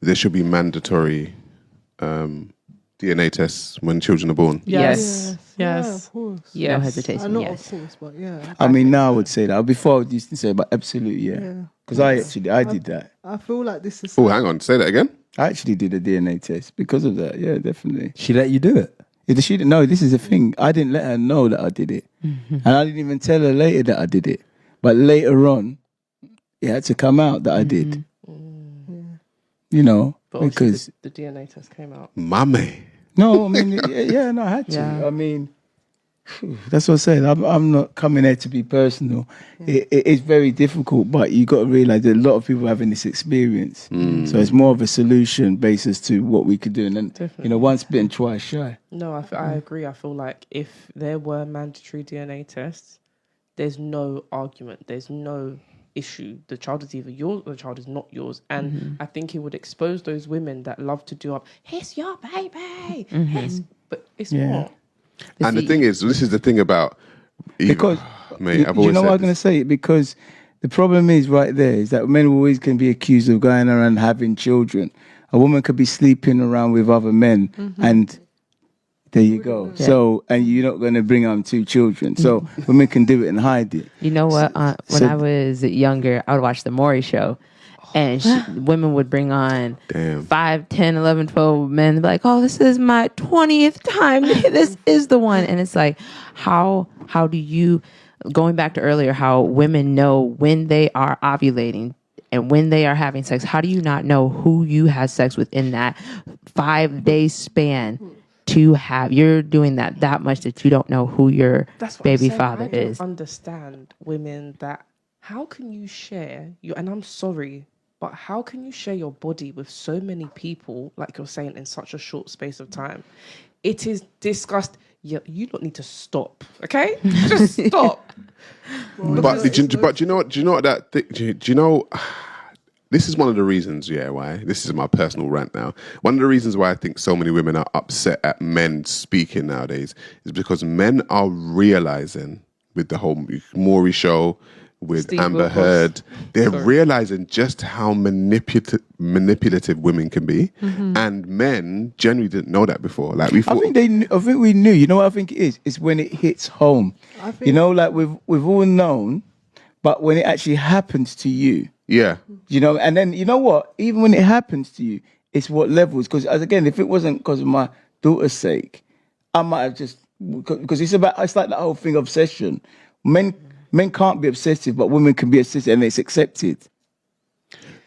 there should be mandatory DNA tests when children are born? Yes. Yeah, of course. Yes. No hesitation. Not Yes. of course, but yeah. I mean, now I would say that. Before I used to say, but absolutely, yeah. Because I did that. I feel like this is. Oh, hang on. Say that again. I actually did a DNA test because of that. Yeah, definitely. She let you do it? She didn't know. This is the thing. I didn't let her know that I did it. And I didn't even tell her later that I did it. But later on, it had to come out that I did. You know, But because... the DNA test came out. Mummy. No, I mean, no, I had to. Yeah. I mean... That's what I said. I'm not coming here to be personal. It is very difficult, but you got to realize that a lot of people having this experience. So it's more of a solution basis to what we could do. And then, Definitely. once bitten, twice shy. No, I agree. I feel like if there were mandatory DNA tests, there's no argument. There's no issue. The child is either yours or the child is not yours. And I think it would expose those women that love to do up, here's your baby. But it's not. And the thing is, this is the thing about... Because, mate, I've you always know said what I'm going to this. say? Because the problem is right there is that men always can be accused of going around having children. A woman could be sleeping around with other men and there you go. Yeah. So, and you're not going to bring home 2 children. So women can do it and hide it. You know what? When I was younger, I would watch the Maury show. And women would bring on 5, 10, 11, 12 men. They'd be like, oh, this is my 20th time. This is the one. And it's like, how do you, going back to earlier, how women know when they are ovulating and when they are having sex, how do you not know who you had sex with in that 5-day span to have? You're doing that much that you don't know who your baby father is. I don't understand women that, how can you share, and I'm sorry, but how can you share your body with so many people, like you're saying, in such a short space of time? It is disgusting. You don't need to stop, okay? Just stop. But do you know what? Do you know what that? Do you know? This is one of the reasons, why this is my personal rant now. One of the reasons why I think so many women are upset at men speaking nowadays is because men are realizing with the whole Maury show, with Steve Amber Wilkos. Heard, they're realizing just how manipulative women can be, and men generally didn't know that before. Like we thought, I think we knew. You know what I think it is? It's when it hits home. You know, like we've all known, but when it actually happens to you, you know. And then you know what? Even when it happens to you, it's what levels. Because again, if it wasn't because of my daughter's sake, I might have just, because it's like that whole thing, obsession. Men can't be obsessive, but women can be obsessive, and it's accepted.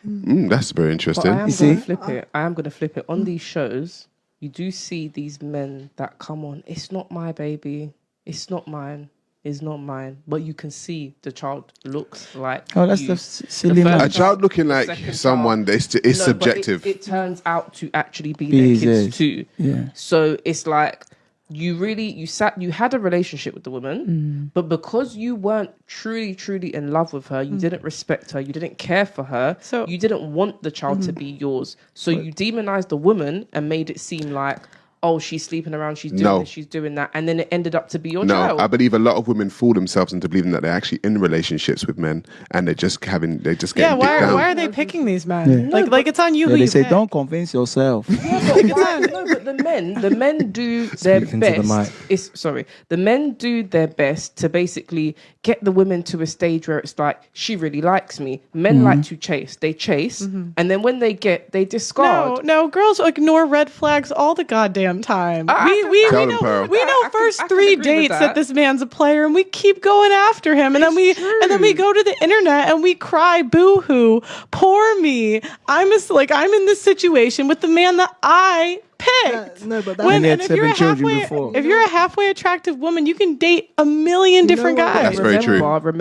that's very interesting. But I am going to flip it. I am going to flip it. On these shows, you do see these men that come on, it's not my baby, it's not mine, it's not mine. But you can see the child looks like that's you. the silly The man. first A child looking like second someone, child. it's No, but subjective. It turns out to actually be their kids too. Yeah. So it's like you had a relationship with the woman, but because you weren't truly in love with her, you didn't respect her, you didn't care for her, so you didn't want the child to be yours. So you demonized the woman and made it seem like, oh, she's sleeping around, she's doing this, she's doing that, and then it ended up to be your child. I believe a lot of women fool themselves into believing that they're actually in relationships with men, and they're just getting dicked down. Why are they picking these men? Yeah. Like it's on you. Yeah, who they you say pick. don't convince yourself. No, but the men do their Speak into the best. mic. The men do their best to basically get the women to a stage where it's like, she really likes me. Men like to chase. They chase, and then when they discard. No, girls ignore red flags all the goddamn time. We Tell them, know Pearl. first I can 3 agree with dates that. that this man's a player, and we keep going after him, and then we go to the internet and we cry boo hoo, poor me. I'm in this situation with the man that I picked. No, but and they had 7 children before. If you're a halfway attractive woman, you can date a million different guys. That's very true. Remember,